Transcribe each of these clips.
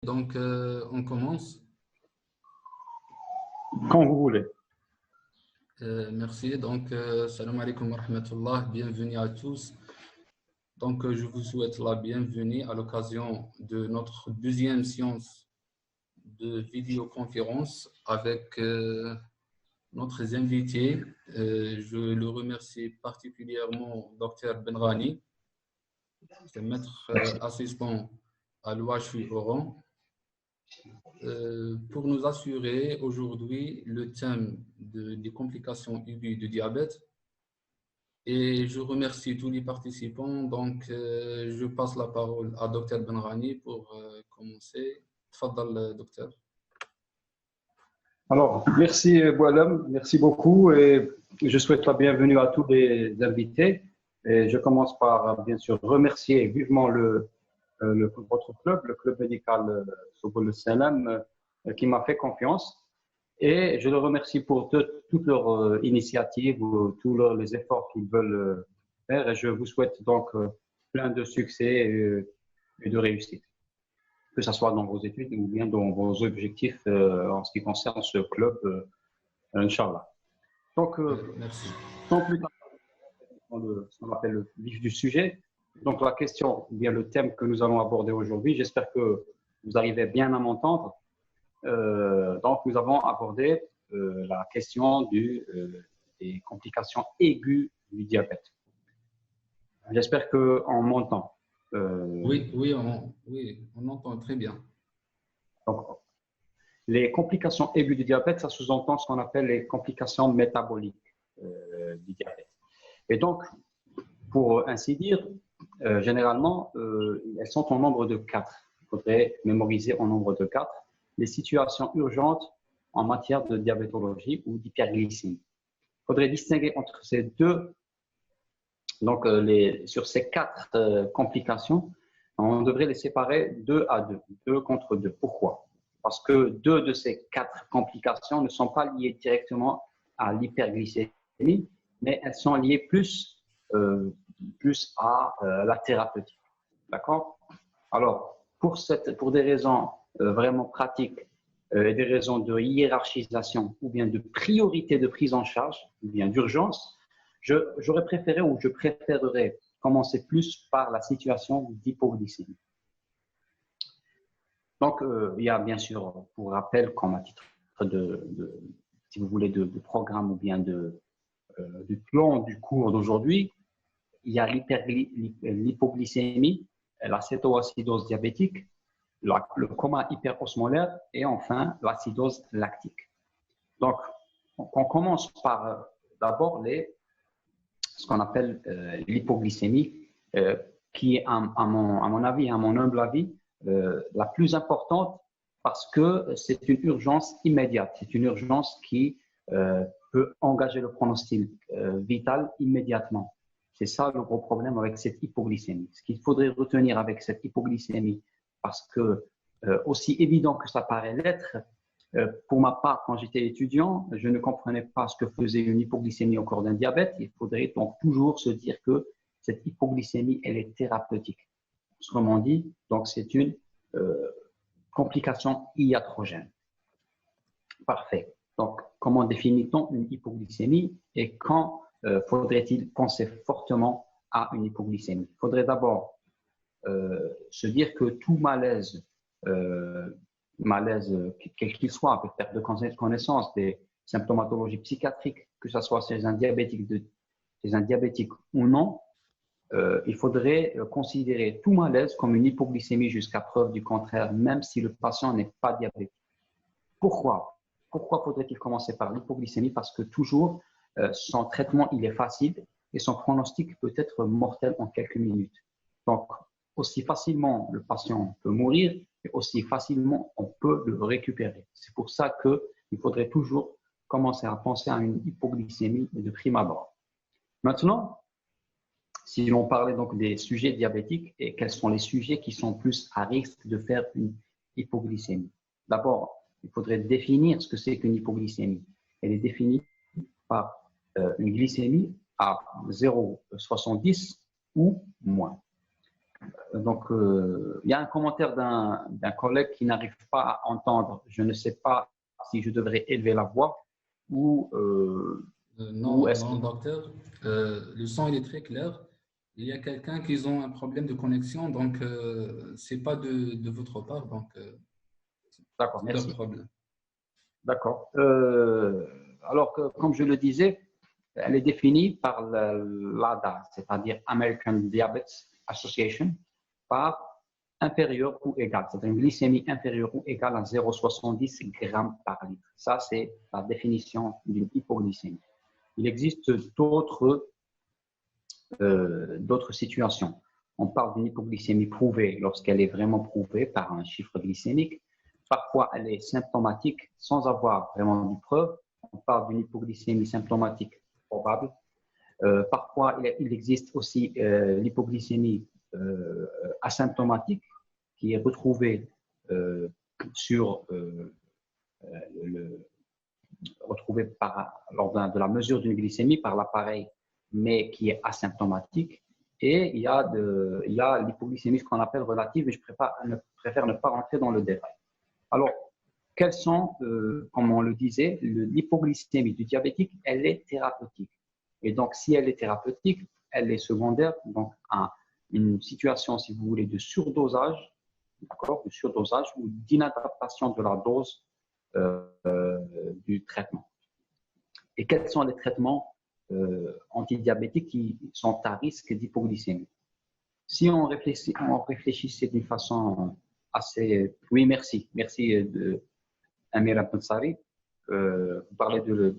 Donc, on commence. Quand vous voulez. Merci. Donc, salam alaikum wa rahmatullah. Bienvenue à tous. Donc, je vous souhaite la bienvenue à l'occasion de notre deuxième séance de vidéoconférence avec notre invité. Je le remercie particulièrement, Dr Benrani, c'est maître assistant à l'OHU Oran. Pour nous assurer aujourd'hui le thème des complications aiguës du diabète. Et je remercie tous les participants. Donc, je passe la parole à Dr Benrani pour commencer. Tfaddal, docteur. Alors, merci Boualem, merci beaucoup et je souhaite la bienvenue à tous les invités. Et je commence par, bien sûr, remercier vivement votre club, le club médical Soubul Salam, qui m'a fait confiance. Et je le remercie pour toutes leurs initiatives, tous les efforts qu'ils veulent faire. Et je vous souhaite donc plein de succès et de réussite, que ce soit dans vos études ou bien dans vos objectifs en ce qui concerne ce club, Inch'Allah. Donc, merci. sans plus tarder, dans ce qu'on appelle le vif du sujet, donc la question, ou bien le thème que nous allons aborder aujourd'hui, j'espère que vous arrivez bien à m'entendre. Donc, nous avons abordé la question des complications aiguës du diabète. J'espère qu'on m'entend. Oui, on entend très bien. Donc, les complications aiguës du diabète, ça sous-entend ce qu'on appelle les complications métaboliques du diabète. Et donc, pour ainsi dire, généralement, elles sont en nombre de 4. Il faudrait mémoriser en nombre de 4 les situations urgentes en matière de diabétologie ou d'hyperglycémie. Il faudrait distinguer entre ces deux. Donc, sur ces 4 complications, on devrait les séparer 2 à 2, 2 contre 2. Pourquoi? Parce que 2 de ces 4 complications ne sont pas liées directement à l'hyperglycémie, mais elles sont liées plus à la thérapeutique. D'accord? Alors, pour des raisons vraiment pratiques et des raisons de hiérarchisation ou bien de priorité de prise en charge ou bien d'urgence, j'aurais préféré ou je préférerais commencer plus par la situation d'hypoglycémie. Donc, il y a bien sûr, pour rappel, comme à titre si vous voulez, de programme ou bien du plan du cours d'aujourd'hui, il y a l'hypoglycémie, la cétoacidose diabétique, le coma hyperosmolaire et enfin l'acidose lactique. Donc, on commence par d'abord ce qu'on appelle l'hypoglycémie, qui est, à mon avis, à mon humble avis, la plus importante parce que c'est une urgence immédiate. C'est une urgence qui peut engager le pronostic vital immédiatement. C'est ça le gros problème avec cette hypoglycémie. Ce qu'il faudrait retenir avec cette hypoglycémie, parce que aussi évident que ça paraît l'être, pour ma part, quand j'étais étudiant, je ne comprenais pas ce que faisait une hypoglycémie au cours d'un diabète. Il faudrait donc toujours se dire que cette hypoglycémie, elle est thérapeutique. Autrement dit, donc c'est une complication iatrogène. Parfait. Donc, comment définit-on une hypoglycémie et quand faudrait-il penser fortement à une hypoglycémie? Il faudrait d'abord se dire que tout malaise, quel qu'il soit, avec perte de connaissance, des symptomatologies psychiatriques, que ce soit chez un diabétique ou non, il faudrait considérer tout malaise comme une hypoglycémie jusqu'à preuve du contraire, même si le patient n'est pas diabétique. Pourquoi? Pourquoi faudrait-il commencer par l'hypoglycémie? Parce que toujours, son traitement, il est facile et son pronostic peut être mortel en quelques minutes. Donc, aussi facilement le patient peut mourir et aussi facilement on peut le récupérer. C'est pour ça qu'il faudrait toujours commencer à penser à une hypoglycémie de prime abord. Maintenant, si l'on parlait donc des sujets diabétiques et quels sont les sujets qui sont plus à risque de faire une hypoglycémie. D'abord, il faudrait définir ce que c'est qu'une hypoglycémie. Elle est définie par une glycémie à 0,70 ou moins. Donc, il y a un commentaire d'un collègue qui n'arrive pas à entendre. Je ne sais pas si je devrais élever la voix ou, ou Non, est-ce que… non, docteur. Le son, il est très clair. Il y a quelqu'un qui ont un problème de connexion, donc c'est pas de votre part, donc D'accord, c'est leur merci. problème. D'accord. Alors que, comme je le disais, elle est définie par l'ADA, c'est-à-dire American Diabetes Association, par inférieur ou égal, c'est-à-dire une glycémie inférieure ou égale à 0,70 grammes par litre. Ça, c'est la définition d'une hypoglycémie. Il existe d'autres situations. On parle d'une hypoglycémie prouvée lorsqu'elle est vraiment prouvée par un chiffre glycémique. Parfois, elle est symptomatique sans avoir vraiment de preuve. On parle d'une hypoglycémie symptomatique probable. Parfois, il existe aussi l'hypoglycémie asymptomatique qui est retrouvée sur retrouvée lors de la mesure d'une glycémie par l'appareil, mais qui est asymptomatique. Et il y a l'hypoglycémie, ce qu'on appelle relative, mais je préfère ne pas rentrer dans le détail. Alors, quelles sont, comme on le disait, l'hypoglycémie du diabétique, elle est thérapeutique. Et donc, si elle est thérapeutique, elle est secondaire donc, à une situation, si vous voulez, de surdosage, d'accord, de surdosage ou d'inadaptation de la dose du traitement. Et quels sont les traitements antidiabétiques qui sont à risque d'hypoglycémie? Si on réfléchissait d'une façon assez… Oui, merci. Merci de Amir Abdelsari. Vous parlez de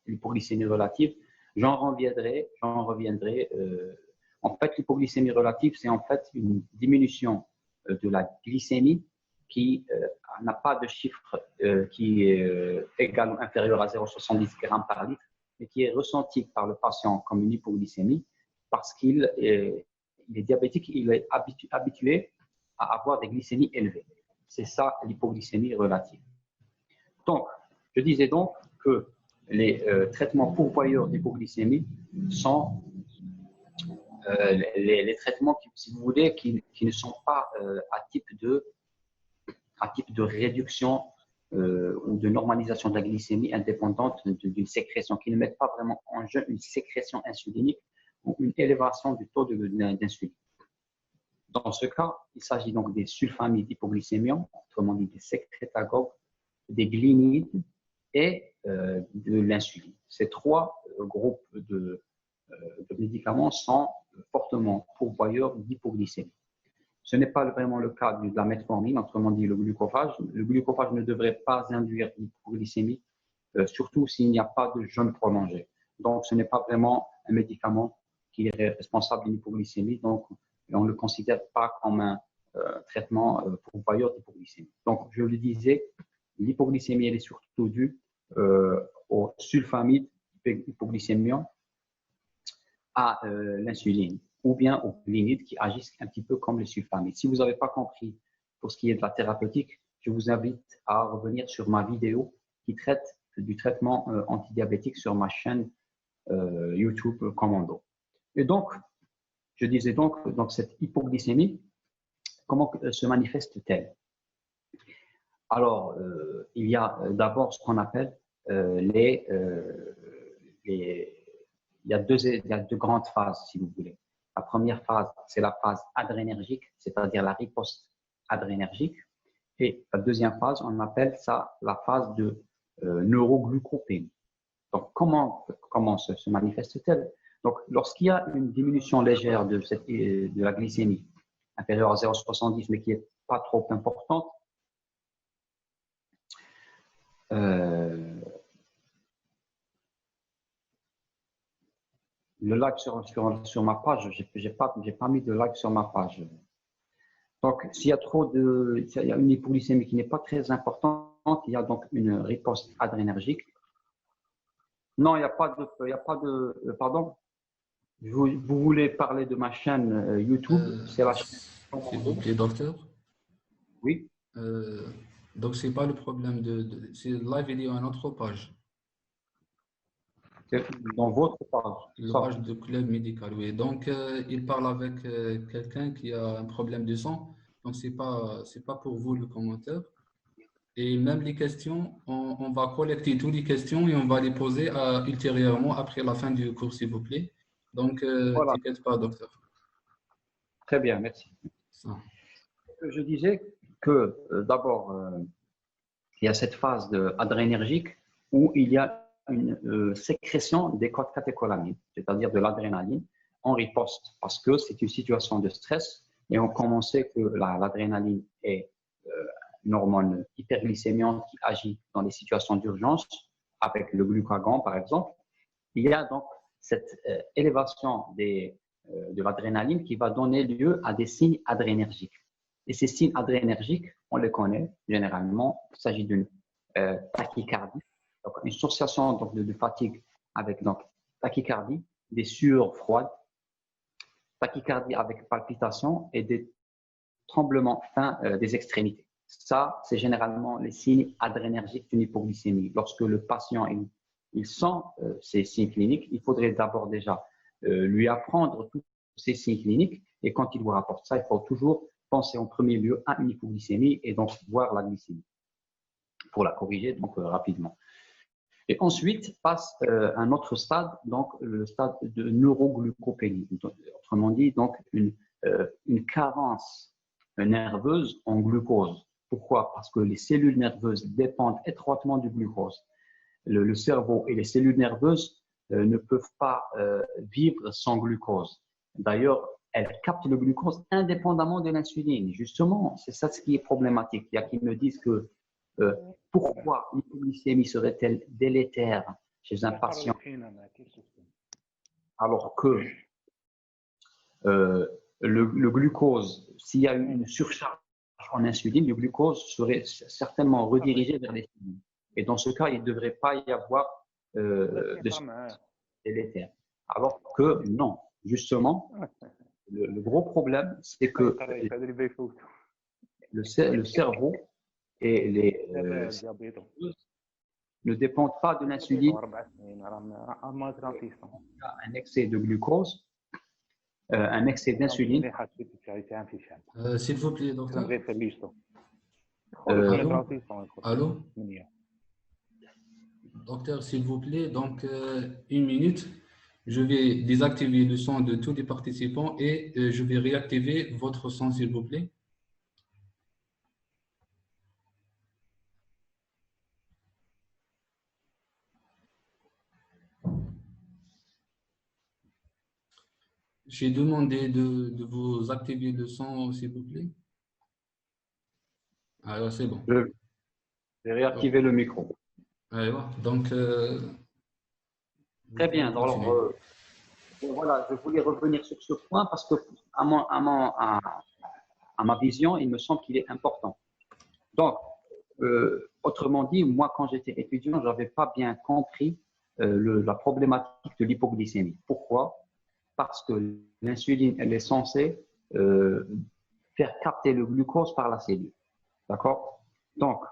l'hypoglycémie relative. J'en reviendrai. En fait, l'hypoglycémie relative, c'est en fait une diminution de la glycémie qui n'a pas de chiffre qui est égal ou inférieur à 0,70 grammes par litre, mais qui est ressenti par le patient comme une hypoglycémie parce qu'il est diabétique, il est habitué à avoir des glycémies élevées. C'est ça l'hypoglycémie relative. Donc, je disais donc que les traitements pourvoyeurs d'hypoglycémie sont les traitements, si vous voulez, qui ne sont pas à type de réduction ou de normalisation de la glycémie indépendante d'une sécrétion, qui ne mettent pas vraiment en jeu une sécrétion insulinique ou une élévation du taux d'insuline. Dans ce cas, il s'agit donc des sulfamides hypoglycémiants, autrement dit des sécrétagogues, des glinides et de l'insuline. Ces trois groupes de médicaments sont fortement pourvoyeurs d'hypoglycémie. Ce n'est pas vraiment le cas de la metformine, autrement dit le glucophage. Le glucophage ne devrait pas induire l'hypoglycémie, surtout s'il n'y a pas de jeûne prolongé. Donc, ce n'est pas vraiment un médicament qui est responsable d'une hypoglycémie, donc on ne le considère pas comme un traitement pourvoyeur d'hypoglycémie. Donc, je le disais, l'hypoglycémie, elle est surtout due aux sulfamides hypoglycémiants, à l'insuline ou bien aux glinides qui agissent un petit peu comme les sulfamides. Si vous n'avez pas compris pour ce qui est de la thérapeutique, je vous invite à revenir sur ma vidéo qui traite du traitement antidiabétique sur ma chaîne YouTube Commando. Et donc, je disais donc cette hypoglycémie, comment se manifeste-t-elle? Alors, il y a d'abord ce qu'on appelle il y a deux grandes phases, si vous voulez. La première phase, c'est la phase adrénergique, c'est-à-dire la riposte adrénergique. Et la deuxième phase, on appelle ça la phase de neuroglucopénie. Donc, comment se manifeste-t-elle? Donc, lorsqu'il y a une diminution légère de la glycémie inférieure à 0,70, mais qui n'est pas trop importante, le like sur ma page, j'ai pas mis de like sur ma page. Donc, s'il y a une hypoglycémie qui n'est pas très importante, il y a donc une riposte adrénergique. Non, il n'y a pas de, pardon. Vous voulez parler de ma chaîne YouTube? C'est la chaîne. S'il vous plaît, docteur. Oui. Donc, c'est pas le problème c'est live vidéo à notre page. Dans votre page. Le page de club médical, oui. Donc, il parle avec quelqu'un qui a un problème de sang. Donc, c'est pas pour vous le commentaire. Et même les questions, on va collecter toutes les questions et on va les poser ultérieurement après la fin du cours, s'il vous plaît. Donc, Voilà, t'inquiète pas, docteur. très bien, merci. Ça. Je disais que d'abord, il y a cette phase adrénergique où il y a une sécrétion des catécholamines, c'est-à-dire de l'adrénaline, en riposte, parce que c'est une situation de stress. Et on sait que l'adrénaline est une hormone hyperglycémiante qui agit dans les situations d'urgence, avec le glucagon par exemple. Il y a donc cette élévation de l'adrénaline qui va donner lieu à des signes adrénergiques. Et ces signes adrénergiques, on les connaît généralement. Il s'agit d'une tachycardie, donc une sensation donc, de fatigue avec donc, tachycardie, des sueurs froides, tachycardie avec palpitations et des tremblements fins des extrémités. Ça, c'est généralement les signes adrénergiques d'une hypoglycémie. Lorsque le patient il sent ces signes cliniques, il faudrait d'abord déjà lui apprendre tous ces signes cliniques. Et quand il vous rapporte ça, il faut toujours penser en premier lieu à une hypoglycémie et donc voir la glycémie pour la corriger donc rapidement. Et ensuite passe un autre stade, donc le stade de neuroglucopénie. Autrement dit, donc une carence nerveuse en glucose. Pourquoi? Parce que les cellules nerveuses dépendent étroitement du glucose. Le cerveau et les cellules nerveuses ne peuvent pas vivre sans glucose. D'ailleurs, elles captent le glucose indépendamment de l'insuline. Justement, c'est ça ce qui est problématique. Il y a qui me disent que pourquoi l'hypoglycémie serait-elle délétère chez un patient alors que le glucose, s'il y a une surcharge en insuline, le glucose serait certainement redirigé vers les cellules. Et dans ce cas, il ne devrait pas y avoir de surcharge délétère. Alors que non, justement, le gros problème, c'est que le cerveau et les ne dépendent pas de l'insuline. Un excès de glucose, un excès d'insuline. S'il vous plaît, docteur. Allô? Allô? Docteur, s'il vous plaît, donc une minute. Je vais désactiver le son de tous les participants et je vais réactiver votre son, s'il vous plaît. J'ai demandé de vous activer le son, s'il vous plaît. Alors, c'est bon. Je vais réactiver le micro. Donc, très bien. Alors, voilà, je voulais revenir sur ce point parce que, à ma vision, il me semble qu'il est important. Donc, autrement dit, moi, quand j'étais étudiant, je n'avais pas bien compris la problématique de l'hypoglycémie. Pourquoi? Parce que l'insuline, elle est censée faire capter le glucose par la cellule. D'accord? Donc,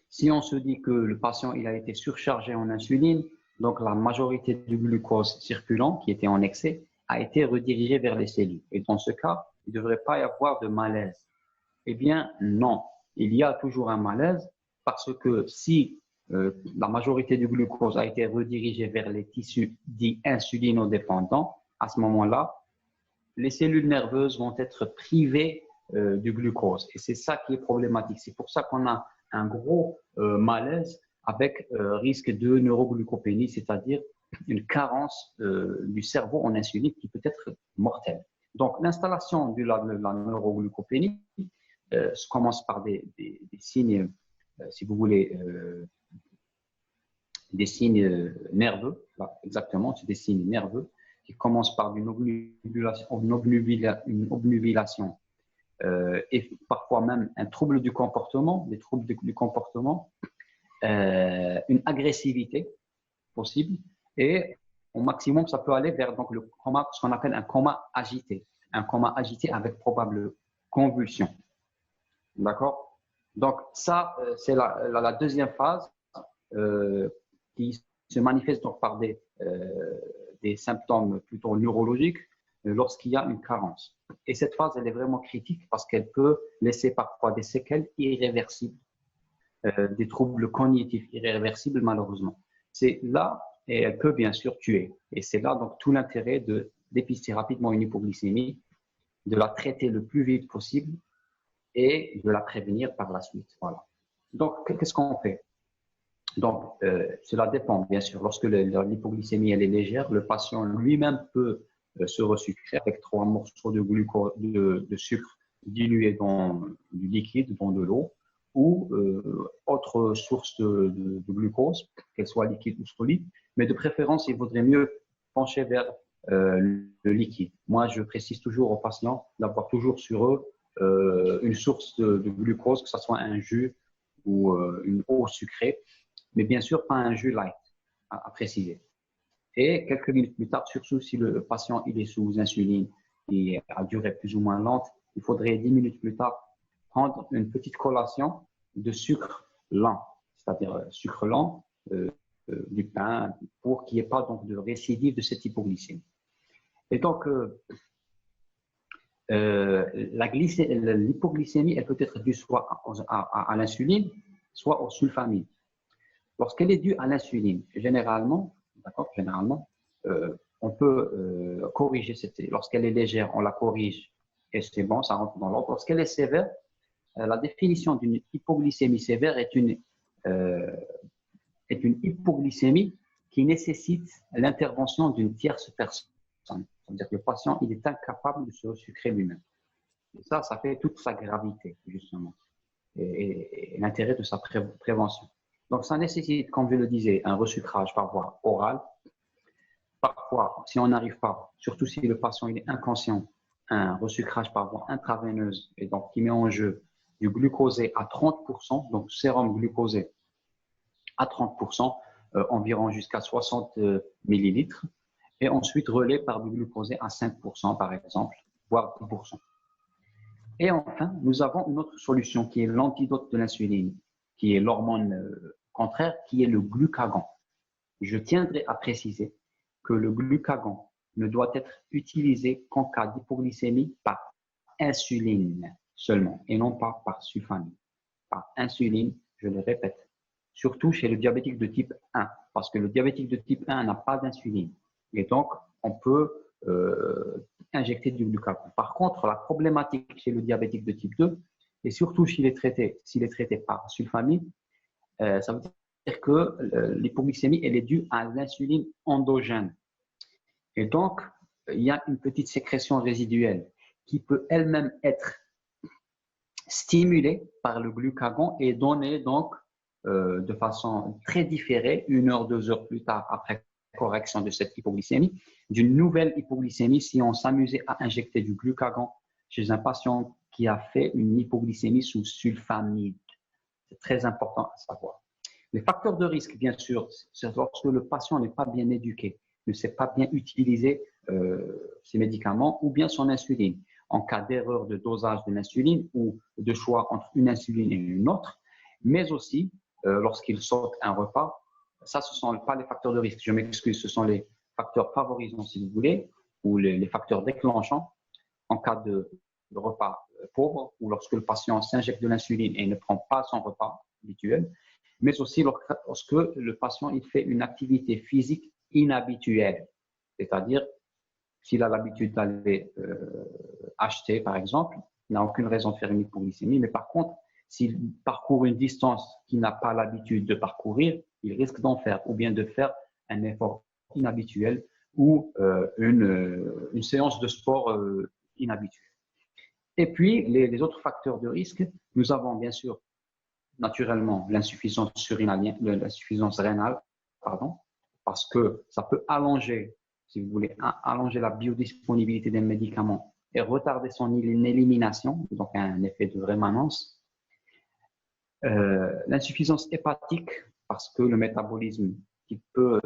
si on se dit que le patient il a été surchargé en insuline, donc la majorité du glucose circulant qui était en excès a été redirigé vers les cellules. Et dans ce cas, il ne devrait pas y avoir de malaise. Eh bien, non. Il y a toujours un malaise parce que si la majorité du glucose a été redirigée vers les tissus dits insulinodépendants, à ce moment-là, les cellules nerveuses vont être privées du glucose. Et c'est ça qui est problématique. C'est pour ça qu'on a un gros malaise avec risque de neuroglucopénie, c'est-à-dire une carence du cerveau en insuline qui peut être mortelle. Donc, l'installation de la neuroglucopénie commence par des signes, si vous voulez, des signes nerveux. Là, exactement, c'est des signes nerveux qui commencent par une obnubilation et parfois même un trouble du comportement, des troubles du comportement, une agressivité possible et au maximum, ça peut aller vers donc, le coma, ce qu'on appelle un coma agité avec probable convulsion. D'accord? Donc, ça, c'est la deuxième phase qui se manifeste donc par des symptômes plutôt neurologiques lorsqu'il y a une carence. Et cette phase, elle est vraiment critique parce qu'elle peut laisser parfois des séquelles irréversibles, des troubles cognitifs irréversibles malheureusement. C'est là, et elle peut bien sûr tuer. Et c'est là donc tout l'intérêt de dépister rapidement une hypoglycémie, de la traiter le plus vite possible et de la prévenir par la suite. Voilà. Donc, qu'est-ce qu'on fait? Donc, cela dépend, bien sûr. Lorsque l'hypoglycémie elle est légère, le patient lui-même peut se resucrer avec 3 morceaux de sucre dilué dans du liquide, dans de l'eau, ou autre source de glucose, qu'elle soit liquide ou solide. Mais de préférence, il vaudrait mieux pencher vers le liquide. Moi, je précise toujours aux patients d'avoir toujours sur eux une source de glucose, que ce soit un jus ou une eau sucrée, mais bien sûr pas un jus light, à préciser. Et quelques minutes plus tard, surtout si le patient il est sous insuline et à durée plus ou moins lente, il faudrait 10 minutes plus tard prendre une petite collation de sucre lent, c'est-à-dire sucre lent, du pain, pour qu'il n'y ait pas donc de récidive de cette hypoglycémie. Et donc, l'hypoglycémie, elle peut être due soit à l'insuline, soit au sulfamide. Lorsqu'elle est due à l'insuline, généralement, on peut corriger cette. Lorsqu'elle est légère, on la corrige et c'est bon, ça rentre dans l'ordre. Lorsqu'elle est sévère, la définition d'une hypoglycémie sévère est une hypoglycémie qui nécessite l'intervention d'une tierce personne. C'est-à-dire que le patient il est incapable de se sucrer lui-même. Et ça fait toute sa gravité, justement, et l'intérêt de sa prévention. Donc, ça nécessite, comme je le disais, un resucrage par voie orale. Parfois, si on n'arrive pas, surtout si le patient il est inconscient, un resucrage par voie intraveineuse, et donc qui met en jeu du glucosé à 30%, donc sérum glucosé à 30%, environ jusqu'à 60 millilitres, et ensuite relais par du glucosé à 5%, par exemple, voire 10%. Et enfin, nous avons une autre solution qui est l'antidote de l'insuline, qui est l'hormone contraire, qui est le glucagon. Je tiendrai à préciser que le glucagon ne doit être utilisé qu'en cas d'hypoglycémie par insuline seulement, et non pas par sulfamide. Par insuline, je le répète, surtout chez le diabétique de type 1, parce que le diabétique de type 1 n'a pas d'insuline. Et donc, on peut injecter du glucagon. Par contre, la problématique chez le diabétique de type 2, et surtout s'il est traité par sulfamide, ça veut dire que l'hypoglycémie elle est due à l'insuline endogène. Et donc, il y a une petite sécrétion résiduelle qui peut elle-même être stimulée par le glucagon et donner donc de façon très différée, 1 heure, 2 heures plus tard après correction de cette hypoglycémie, d'une nouvelle hypoglycémie si on s'amusait à injecter du glucagon chez un patient qui a fait une hypoglycémie sous sulfamide. C'est très important à savoir. Les facteurs de risque, bien sûr, c'est lorsque le patient n'est pas bien éduqué, ne sait pas bien utiliser ses médicaments ou bien son insuline. En cas d'erreur de dosage de l'insuline ou de choix entre une insuline et une autre, mais aussi lorsqu'il saute un repas, ça, ce ne sont pas les facteurs de risque. Je m'excuse, ce sont les facteurs favorisants, si vous voulez, ou les facteurs déclenchants en cas de repas pauvre ou lorsque le patient s'injecte de l'insuline et ne prend pas son repas habituel, mais aussi lorsque le patient il fait une activité physique inhabituelle, c'est-à-dire s'il a l'habitude d'aller acheter, par exemple, il n'a aucune raison de faire une hypoglycémie, mais par contre, s'il parcourt une distance qu'il n'a pas l'habitude de parcourir, il risque d'en faire, ou bien de faire un effort inhabituel ou une séance de sport inhabituelle. Et puis, les autres facteurs de risque, nous avons bien sûr, naturellement, l'insuffisance rénale, parce que ça peut allonger, si vous voulez, allonger la biodisponibilité des médicaments et retarder son élimination, donc un effet de rémanence. L'insuffisance hépatique, parce que le métabolisme qui peut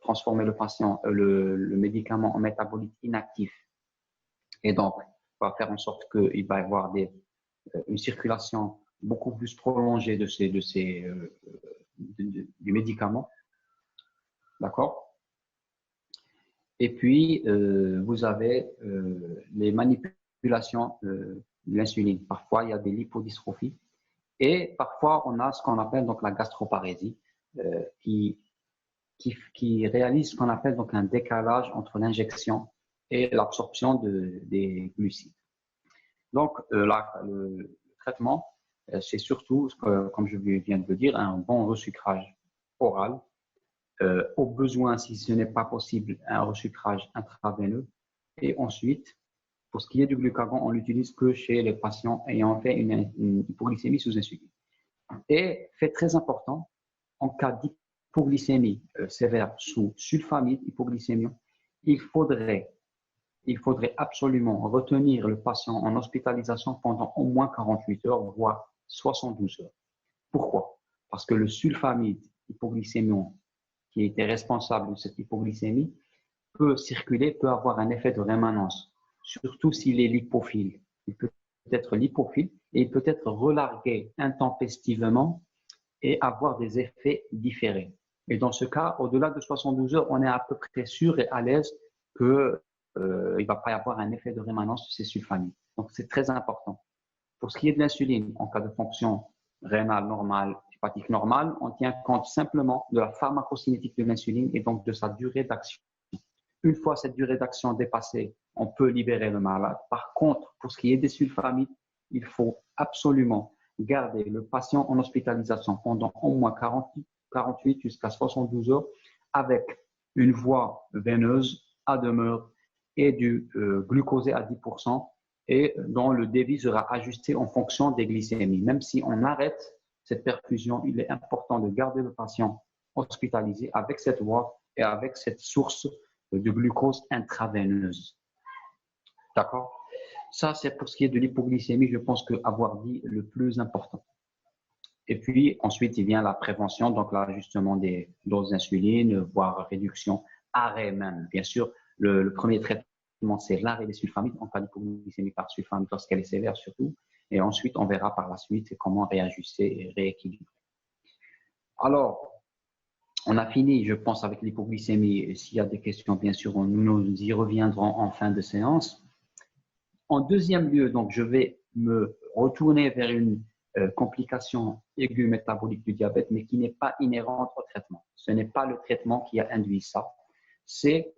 transformer le médicament en métabolite inactif, et donc va faire en sorte qu'il va y avoir une circulation beaucoup plus prolongée du médicament. D'accord? Et puis, vous avez les manipulations de l'insuline. Parfois, il y a des lipodystrophies. Et parfois, on a ce qu'on appelle donc la gastroparésie, qui réalise ce qu'on appelle donc un décalage entre l'injection et l'absorption des glucides. Donc, le traitement, c'est surtout, comme je viens de le dire, un bon resucrage oral. Au besoin, si ce n'est pas possible, un resucrage intraveineux. Et ensuite, pour ce qui est du glucagon, on l'utilise que chez les patients ayant fait une hypoglycémie sous insuline. Et fait très important, en cas d'hypoglycémie sévère sous sulfamide, hypoglycémie, il faudrait absolument retenir le patient en hospitalisation pendant au moins 48 heures, voire 72 heures. Pourquoi? Parce que le sulfamide hypoglycémiant, qui était responsable de cette hypoglycémie, peut circuler, peut avoir un effet de rémanence, surtout s'il est lipophile. Il peut être lipophile et il peut être relargué intempestivement et avoir des effets différés. Et dans ce cas, au-delà de 72 heures, on est à peu près sûr et à l'aise qu'il ne va pas y avoir un effet de rémanence de ces sulfamides. Donc, c'est très important. Pour ce qui est de l'insuline, en cas de fonction rénale normale, hépatique normale, on tient compte simplement de la pharmacocinétique de l'insuline et donc de sa durée d'action. Une fois cette durée d'action dépassée, on peut libérer le malade. Par contre, pour ce qui est des sulfamides, il faut absolument garder le patient en hospitalisation pendant au moins 48 jusqu'à 72 heures avec une voie veineuse à demeure et du glucosé à 10% et dont le débit sera ajusté en fonction des glycémies. Même si on arrête cette perfusion, il est important de garder le patient hospitalisé avec cette voie et avec cette source de glucose intraveineuse. D'accord? Ça, c'est pour ce qui est de l'hypoglycémie, je pense qu'avoir dit le plus important. Et puis, ensuite, il vient la prévention, donc l'ajustement des doses d'insuline, voire réduction, arrêt même. Bien sûr, le premier traitement, c'est l'arrêt des sulfamides, en cas d'hypoglycémie par sulfamide, lorsqu'elle est sévère surtout. Et ensuite, on verra par la suite comment réajuster et rééquilibrer. Alors, on a fini, je pense, avec l'hypoglycémie. S'il y a des questions, bien sûr, nous y reviendrons en fin de séance. En deuxième lieu, donc, je vais me retourner vers une complication aiguë métabolique du diabète, mais qui n'est pas inhérente au traitement. Ce n'est pas le traitement qui a induit ça, c'est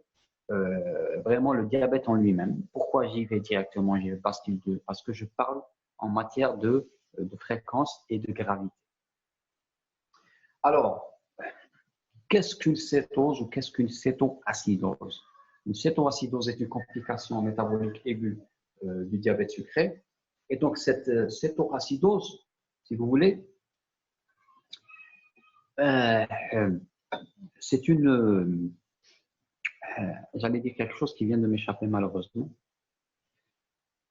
vraiment le diabète en lui-même. Pourquoi j'y vais directement? J'y vais parce que je parle en matière de fréquence et de gravité. Alors, qu'est-ce qu'une cétose ou qu'est-ce qu'une cétoacidose? Une cétoacidose est une complication métabolique aiguë du diabète sucré. Et donc, cette cétoacidose, si vous voulez, c'est une… j'allais dire quelque chose qui vient de m'échapper malheureusement.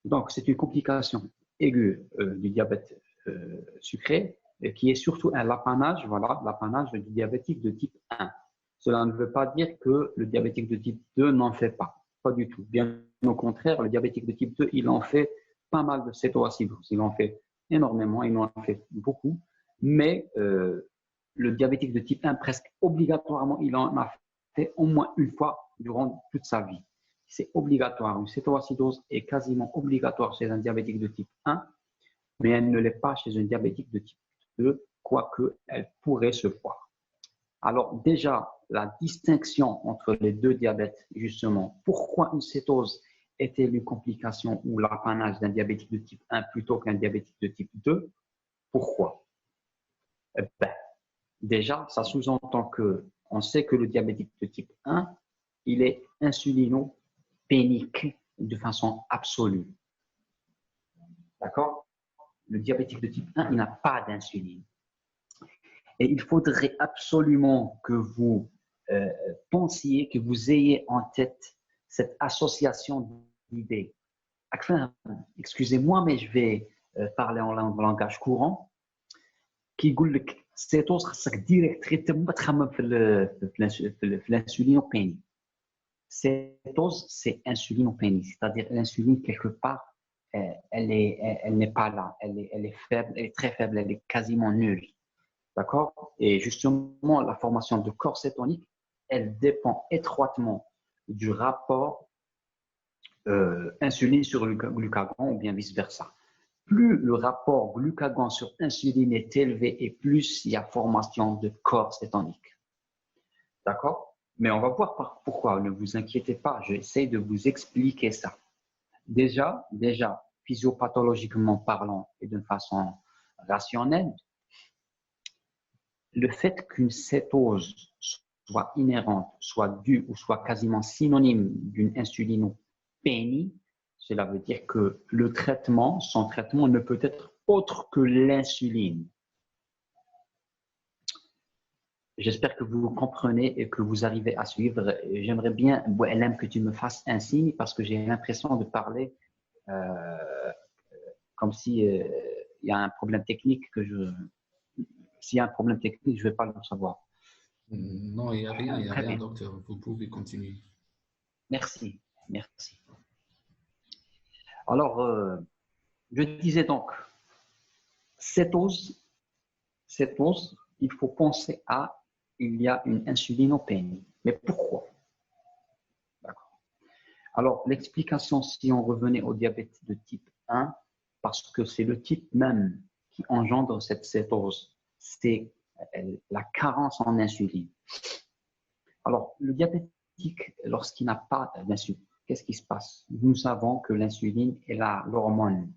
Donc, c'est une complication aiguë du diabète sucré qui est surtout un l'apanage, voilà, l'apanage du diabétique de type 1. Cela ne veut pas dire que le diabétique de type 2 n'en fait pas. Pas du tout. Bien au contraire, le diabétique de type 2, il en fait pas mal de cétoacidose. Il en fait énormément, il en fait beaucoup. Mais le diabétique de type 1, presque obligatoirement, il en a fait au moins une fois durant toute sa vie. C'est obligatoire. Une cétoacidose est quasiment obligatoire chez un diabétique de type 1, mais elle ne l'est pas chez un diabétique de type 2, quoique elle pourrait se voir. Alors déjà, la distinction entre les deux diabètes, justement, pourquoi une cétose est-elle une complication ou l'apanage d'un diabétique de type 1 plutôt qu'un diabétique de type 2? Pourquoi? Déjà, ça sous-entend qu'on sait que le diabétique de type 1, il est insulinopénique de façon absolue. D'accord? Le diabétique de type 1, il n'a pas d'insuline. Et il faudrait absolument que vous pensiez, que vous ayez en tête cette association d'idées. Enfin, excusez-moi, mais je vais parler en langage courant. Qui dit que cétose خاصك directement تخمم في l'insulinopénie. Cétose, c'est insulinopénie, c'est-à-dire l'insuline quelque part, elle n'est pas là, elle est faible, elle est très faible, elle est quasiment nulle. D'accord? Et justement, la formation de corps cétonique elle dépend étroitement du rapport insuline sur le glucagon ou bien vice-versa. Plus le rapport glucagon sur insuline est élevé et plus il y a formation de corps cétonique. D'accord? Mais on va voir pourquoi, ne vous inquiétez pas, j'essaie de vous expliquer ça. Déjà, physiopathologiquement parlant et d'une façon rationnelle, le fait qu'une cétose soit inhérente, soit due ou soit quasiment synonyme d'une insulinopénie, cela veut dire que son traitement ne peut être autre que l'insuline. J'espère que vous comprenez et que vous arrivez à suivre. J'aimerais bien, Boualem, que tu me fasses un signe parce que j'ai l'impression de parler comme si il y a un problème technique s'il y a un problème technique, je ne vais pas le savoir. Non, il n'y a rien, Très bien. docteur. Vous pouvez continuer. Merci. Alors, je disais donc, cétose, il faut penser il y a une insulinopénie. Mais pourquoi? D'accord. Alors, l'explication, si on revenait au diabète de type 1, parce que c'est le type même qui engendre cette cétose, c'est la carence en insuline. Alors, le diabétique, lorsqu'il n'a pas d'insuline, qu'est-ce qui se passe? Nous savons que l'insuline est l'hormone.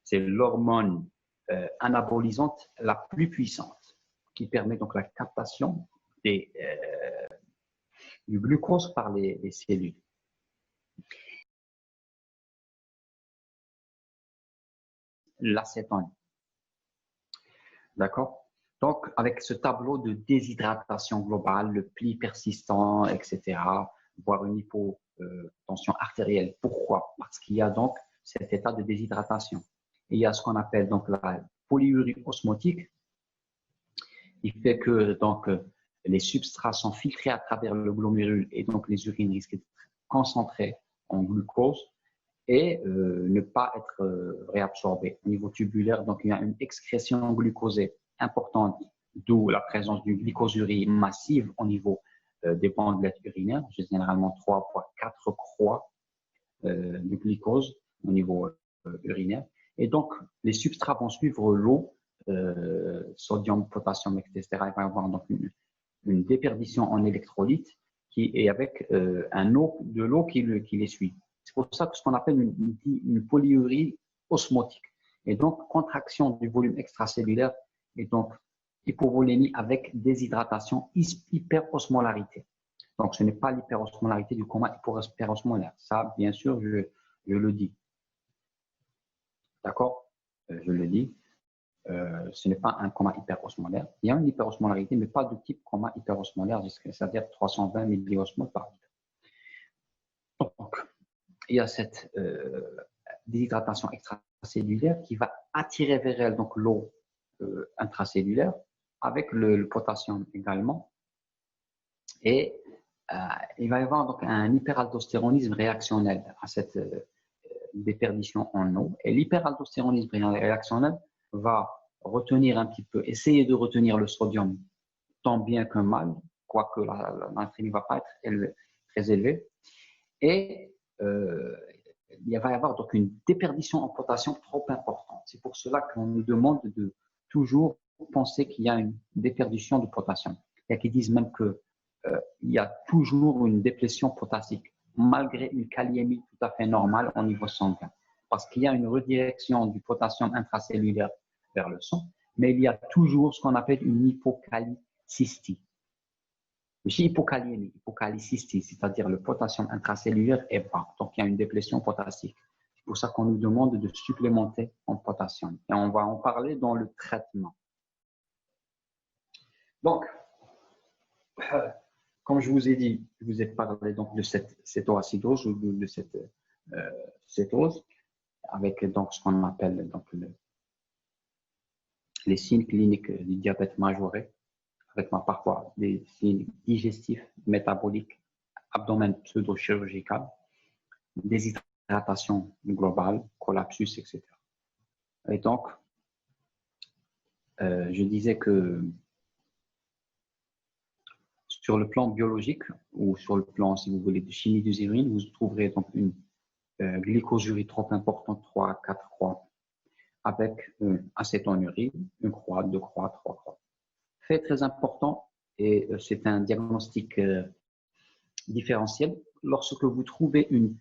C'est l'hormone anabolisante la plus puissante qui permet donc la captation du glucose par les cellules. L'acétone. D'accord? Donc, avec ce tableau de déshydratation globale, le pli persistant, etc., voire une hypotension artérielle. Pourquoi? Parce qu'il y a donc cet état de déshydratation. Et il y a ce qu'on appelle donc la polyurie osmotique, qui fait que donc, les substrats sont filtrés à travers le glomérule et donc les urines risquent d'être concentrées en glucose et ne pas être réabsorbées au niveau tubulaire. Donc, il y a une excrétion glucosée importante, d'où la présence d'une glycosurie massive au niveau des bandelettes urinaires, généralement 3 voire 4 croix de glucose au niveau urinaire. Et donc, les substrats vont suivre l'eau, sodium, potassium, etc. Il va y avoir donc une déperdition en électrolytes et avec de l'eau qui les suit. C'est pour ça que ce qu'on appelle une polyurie osmotique. Et donc, contraction du volume extracellulaire et donc hypovolémie avec déshydratation, hyperosmolarité. Donc, ce n'est pas l'hyperosmolarité du coma hyperosmolaire. Ça, bien sûr, je le dis. D'accord? Je le dis. Ce n'est pas un coma hyperosmolaire. Il y a une hyperosmolarité, mais pas de type coma hyperosmolaire, c'est-à-dire 320 milliosmoles par litre. Donc, il y a cette déshydratation extracellulaire qui va attirer vers elle donc l'eau intracellulaire avec le potassium également. Et il va y avoir donc un hyperaldostéronisme réactionnel à cette déperdition en eau. Et l'hyperaldostéronisme réactionnel va retenir un petit peu, essayer de retenir le sodium tant bien que mal, quoique la natrémie ne va pas être très élevée. Et il va y avoir donc une déperdition en potassium trop importante. C'est pour cela qu'on nous demande de toujours penser qu'il y a une déperdition de potassium. Il y a qui disent même que il y a toujours une déplétion potassique, malgré une kaliémie tout à fait normale au niveau sanguin. Parce qu'il y a une redirection du potassium intracellulaire vers le sang, mais il y a toujours ce qu'on appelle une hypocalicystie. Hypokaliémie, hypocalicystie, c'est-à-dire le potassium intracellulaire est bas, donc il y a une déplétion potassique. C'est pour ça qu'on nous demande de supplémenter en potassium. Et on va en parler dans le traitement. Donc, comme je vous ai dit, je vous ai parlé donc de cette cétoacidose ou de cette cétose, avec donc ce qu'on appelle donc les signes cliniques du diabète majoré, avec parfois des signes digestifs, métaboliques, abdomen pseudo-chirurgical, déshydratation globale, collapsus, etc. Et donc, je disais que sur le plan biologique ou sur le plan, si vous voulez, de chimie des urines, vous trouverez donc une glycosurie trop importante, 3, 4 croix, avec acétonurine, une croix, 2 croix, 3 croix. Fait très important, et c'est un diagnostic différentiel, lorsque vous trouvez une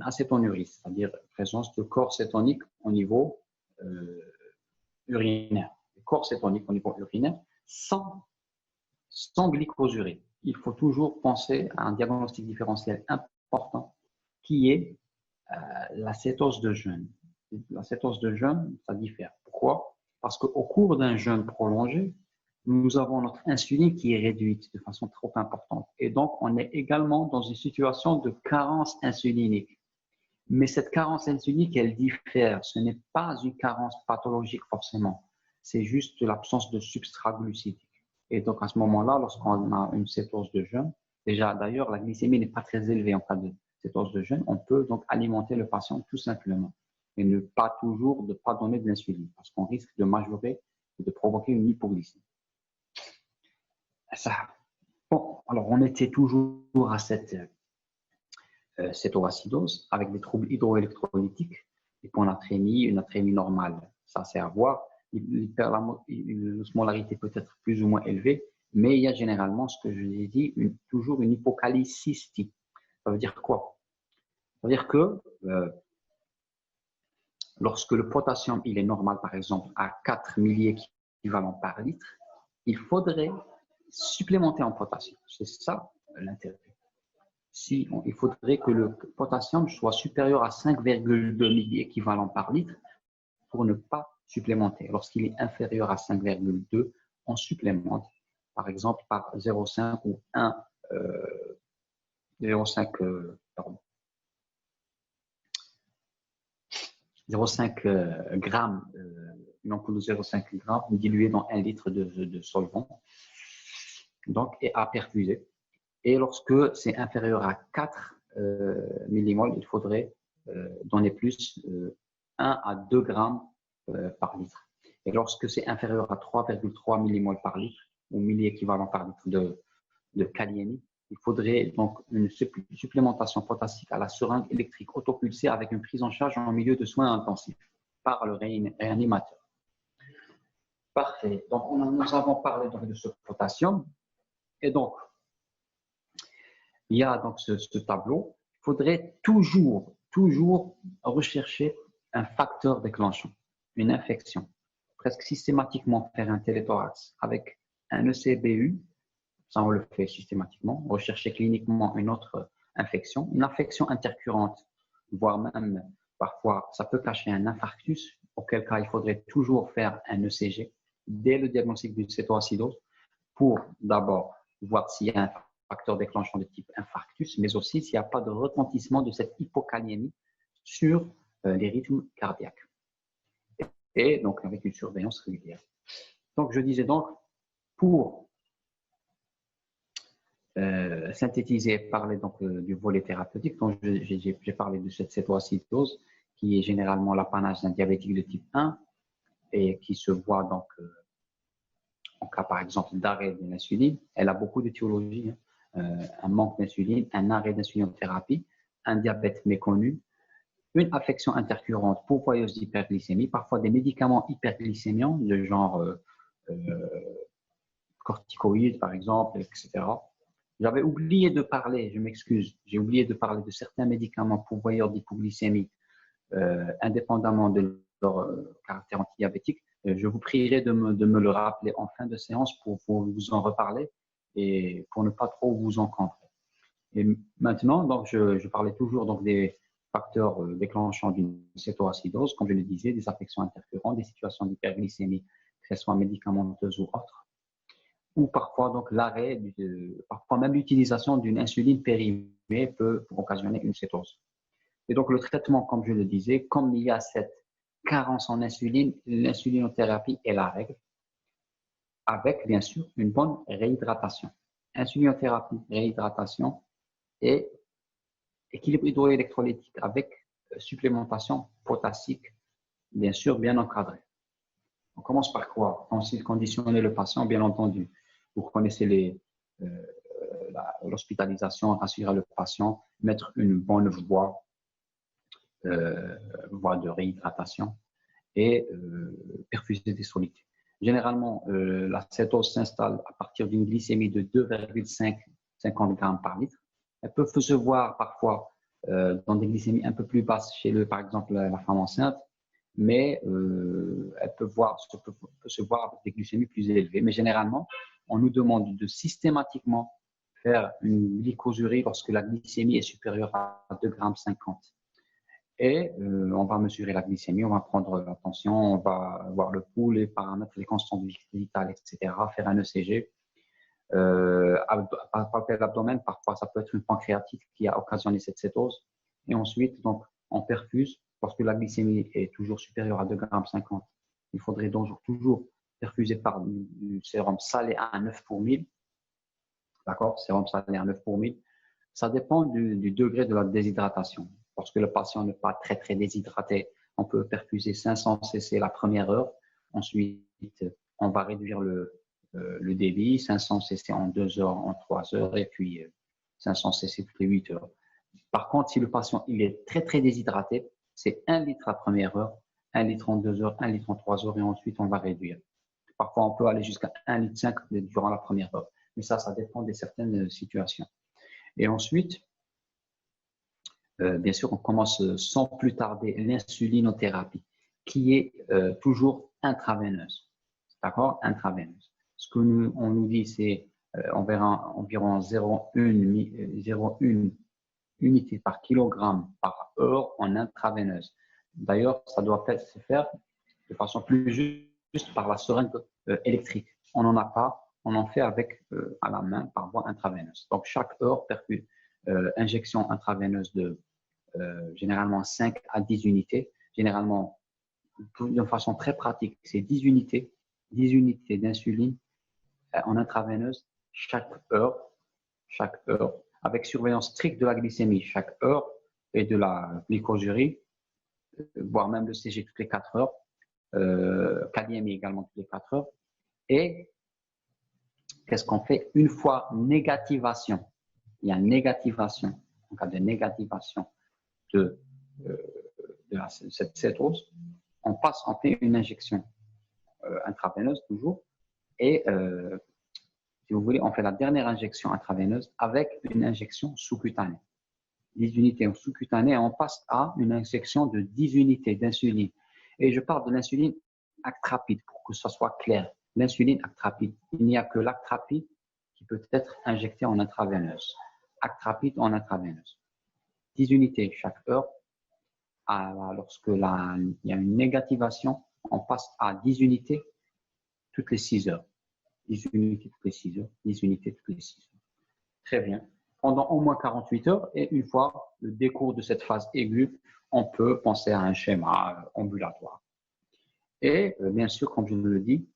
acétonurie, c'est-à-dire présence de corps cétonique au niveau urinaire. Corps cétonique au niveau urinaire sans glycosurie. Il faut toujours penser à un diagnostic différentiel important qui est la cétose de jeûne. La cétose de jeûne, ça diffère. Pourquoi? Parce qu'au cours d'un jeûne prolongé, nous avons notre insuline qui est réduite de façon trop importante. Et donc, on est également dans une situation de carence insulinique. Mais cette carence insulinique, elle diffère. Ce n'est pas une carence pathologique forcément. C'est juste l'absence de substrat glucidique. Et donc, à ce moment-là, lorsqu'on a une cétose de jeûne, déjà, d'ailleurs, la glycémie n'est pas très élevée en cas de cétose de jeûne, on peut donc alimenter le patient tout simplement. Et ne pas toujours de pas donner de l'insuline, parce qu'on risque de majorer et de provoquer une hypoglycémie. Ça. Bon, alors on était toujours à cette cétoacidose avec des troubles hydroélectrolytiques, hyponatrémie, une natrémie normale. Ça, c'est à voir. L'osmolarité peut être plus ou moins élevée, mais il y a généralement, ce que je vous ai dit, toujours une hypokalicistie. Ça veut dire quoi? Ça veut dire que lorsque le potassium il est normal, par exemple, à 4 milliéquivalents par litre, il faudrait supplémenter en potassium. C'est ça l'intérêt. Il faudrait que le potassium soit supérieur à 5,2 milliéquivalents par litre pour ne pas supplémenter. Lorsqu'il est inférieur à 5,2, on supplémente, par exemple, par 0,5 ou 0,5 grammes, une ampoule de 0,5 grammes diluée dans 1 litre de solvant, donc, et à perfuser. Et lorsque c'est inférieur à 4 millimoles, il faudrait donner plus, 1 à 2 grammes par litre. Et lorsque c'est inférieur à 3,3 millimoles par litre, ou milliéquivalent par litre de kaliémie, il faudrait donc une supplémentation potassique à la seringue électrique autopulsée avec une prise en charge en milieu de soins intensifs par le réanimateur. Parfait. Donc, nous avons parlé donc de ce potassium. Et donc, il y a donc ce tableau. Il faudrait toujours rechercher un facteur déclenchant, une infection. Presque systématiquement faire un téléthorax avec un ECBU. Ça, on le fait systématiquement. Rechercher cliniquement une autre infection, une infection intercurrente, voire même parfois, ça peut cacher un infarctus, auquel cas il faudrait toujours faire un ECG dès le diagnostic d'une cétoacidose pour d'abord voir s'il y a un facteur déclenchant de type infarctus, mais aussi s'il n'y a pas de retentissement de cette hypokaliémie sur les rythmes cardiaques. Et donc avec une surveillance régulière. Donc je disais donc, pour synthétiser et parler donc du volet thérapeutique, donc j'ai parlé de cette cétoacidose qui est généralement l'apanage d'un diabétique de type 1 et qui se voit donc en cas par exemple d'arrêt de l'insuline. Elle a beaucoup d'étiologies, un manque d'insuline, un arrêt d'insulinothérapie, un diabète méconnu, une affection intercurrente pourvoyeuse d'hyperglycémie, parfois des médicaments hyperglycémiants de genre corticoïdes par exemple, etc. J'avais oublié de parler, je m'excuse, j'ai oublié de parler de certains médicaments pourvoyeurs d'hypoglycémie indépendamment de leur caractère antidiabétique. Je vous prierai de me le rappeler en fin de séance pour vous en reparler et pour ne pas trop vous encombrer. Et maintenant, donc, je parlais toujours donc, des facteurs déclenchants d'une cétoacidose, comme je le disais, des affections intercurrentes, des situations d'hyperglycémie, que ce soit médicamenteuses ou autres, ou parfois donc l'arrêt, parfois même l'utilisation d'une insuline périmée peut occasionner une cétose. Et donc le traitement, comme je le disais, comme il y a cette carence en insuline, l'insulinothérapie est la règle, avec bien sûr une bonne réhydratation. Insulinothérapie, réhydratation et équilibre hydroélectrolytique avec supplémentation potassique, bien sûr bien encadrée. On commence par quoi? Conditionner le patient, bien entendu. Vous connaissez l'hospitalisation, rassurer le patient, mettre une bonne voie de réhydratation et perfuser des solides. Généralement, la cétose s'installe à partir d'une glycémie de 2,50 grammes par litre. Elle peut se voir parfois dans des glycémies un peu plus basses chez par exemple la femme enceinte, mais elle peut se voir avec des glycémies plus élevées. Mais généralement, on nous demande de systématiquement faire une glycosurie lorsque la glycémie est supérieure à 2,50 grammes. Et on va mesurer la glycémie, on va prendre la tension, on va voir le pouls, les paramètres, les constantes vitales, etc., faire un ECG. Palper l'abdomen, parfois ça peut être une pancréatite qui a occasionné cette cétose. Et ensuite, donc, on perfuse lorsque la glycémie est toujours supérieure à 2,50 grammes. Il faudrait donc toujours perfuser par du sérum salé à 9 pour 1000. D'accord, sérum salé à 9 pour 1000. Ça dépend du degré de la déshydratation. Lorsque le patient n'est pas très, très déshydraté, on peut perfuser 500 cc la première heure. Ensuite, on va réduire le débit, 500 cc en 2 heures, en 3 heures, et puis 500 cc toutes les 8 heures. Par contre, si le patient il est très, très déshydraté, c'est 1 litre la première heure, 1 litre en 2 heures, 1 litre en 3 heures, et ensuite, on va réduire. Parfois, on peut aller jusqu'à 1,5 litre durant la première heure. Mais ça dépend de certaines situations. Et ensuite, bien sûr, on commence sans plus tarder l'insulinothérapie, qui est toujours intraveineuse. D'accord? Intraveineuse. Ce que on nous dit, c'est on verra environ 0,1 unité par kilogramme par heure en intraveineuse. D'ailleurs, ça doit se faire de façon plus juste par la seringue électrique. On n'en a pas, on en fait avec à la main par voie intraveineuse. Donc, chaque heure, injection intraveineuse de généralement 5 à 10 unités. Généralement, de façon très pratique, c'est 10 unités d'insuline en intraveineuse chaque heure, avec surveillance stricte de la glycémie chaque heure et de la glycosurie, voire même le CG toutes les 4 heures, kaliémie également toutes les 4 heures. Et qu'est-ce qu'on fait? Une fois négativation, il y a négativation, en cas de négativation de cette cétose, on fait une injection intraveineuse toujours, et si vous voulez, on fait la dernière injection intraveineuse avec une injection sous-cutanée. 10 unités en sous-cutanée, et on passe à une injection de 10 unités d'insuline. Et je parle de l'insuline actrapide pour que ça soit clair. L'insuline actrapide, il n'y a que l'actrapide qui peut être injecté en intraveineuse. Actrapide en intraveineuse. 10 unités chaque heure. Lorsque il y a une négativation, on passe à 10 unités toutes les 6 heures. 10 unités toutes les 6 heures, 10 unités toutes les 6 heures. Très bien. Pendant au moins 48 heures, et une fois le décours de cette phase aiguë, on peut penser à un schéma ambulatoire. Et bien sûr, comme je le dis,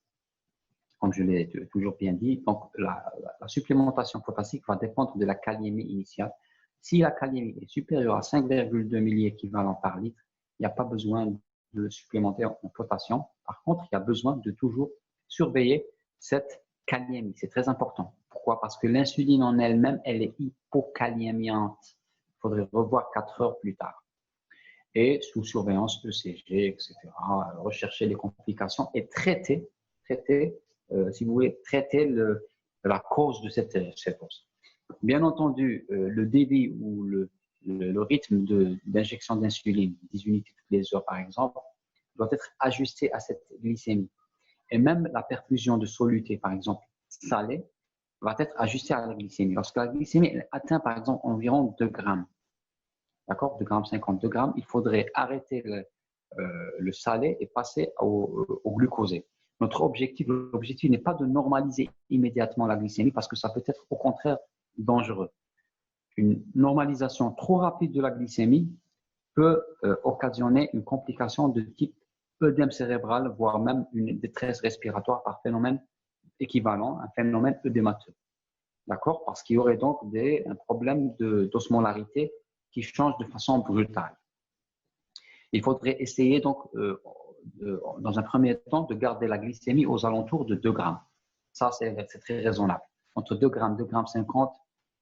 comme je l'ai toujours bien dit, donc la supplémentation potassique va dépendre de la kaliémie initiale. Si la kaliémie est supérieure à 5,2 milliéquivalents par litre, il n'y a pas besoin de supplémenter en potassium. Par contre, il y a besoin de toujours surveiller cette kaliémie. C'est très important. Pourquoi? Parce que l'insuline en elle-même, elle est hypokaliémiante. Il faudrait revoir 4 heures plus tard. Et sous surveillance ECG, etc., rechercher les complications et traiter, si vous voulez, traiter la cause de cette cétose. Bien entendu, le débit ou le rythme d'injection d'insuline, 10 unités toutes les heures par exemple, doit être ajusté à cette glycémie. Et même la perfusion de soluté, par exemple, salée, va être ajustée à la glycémie. Lorsque la glycémie atteint, par exemple, environ 2 grammes, d'accord, 2,50 grammes, il faudrait arrêter le salé et passer au glucosé. Notre objectif n'est pas de normaliser immédiatement la glycémie parce que ça peut être au contraire dangereux. Une normalisation trop rapide de la glycémie peut occasionner une complication de type œdème cérébral, voire même une détresse respiratoire par phénomène équivalent, un phénomène œdémateux. D'accord? Parce qu'il y aurait donc un problème d'osmolarité qui change de façon brutale. Il faudrait essayer donc, dans un premier temps, de garder la glycémie aux alentours de 2 grammes. Ça, c'est très raisonnable. entre 2 grammes, 2 grammes 50.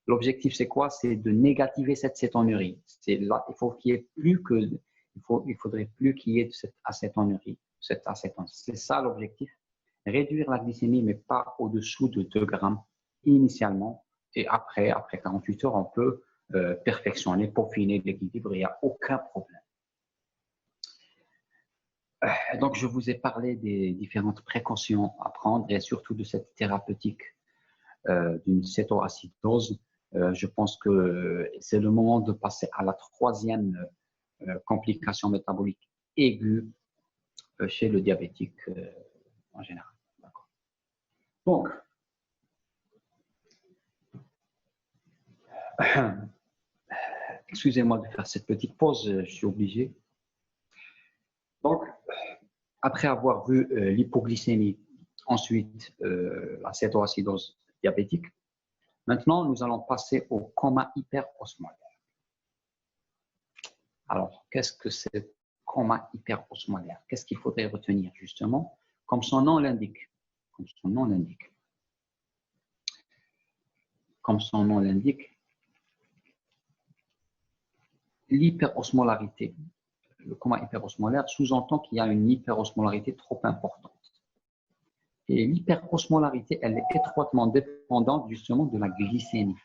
L'objectif, c'est quoi? C'est de négativer cette cétonurie. Là, il faut qu'il y ait plus que, il faudrait plus qu'il y ait de cette acétonurie, cette acétone. C'est ça l'objectif. Réduire la glycémie, mais pas au-dessous de 2 grammes initialement. Et après 48 heures, on peut perfectionner, peaufiner l'équilibre. Il n'y a aucun problème. Donc, je vous ai parlé des différentes précautions à prendre et surtout de cette thérapeutique d'une cétoacidose. Je pense que c'est le moment de passer à la troisième complication métabolique aiguë chez le diabétique en général. Donc, excusez-moi de faire cette petite pause, je suis obligé. Donc, après avoir vu l'hypoglycémie, ensuite la cétoacidose diabétique, maintenant nous allons passer au coma hyperosmolaire. Alors, qu'est-ce que c'est le coma hyperosmolaire? Qu'est-ce qu'il faudrait retenir justement? Comme son nom l'indique. Comme son nom l'indique. Comme son nom l'indique, l'hyperosmolarité. Le coma hyperosmolaire sous-entend qu'il y a une hyperosmolarité trop importante. Et l'hyperosmolarité, elle est étroitement dépendante justement de la glycémie.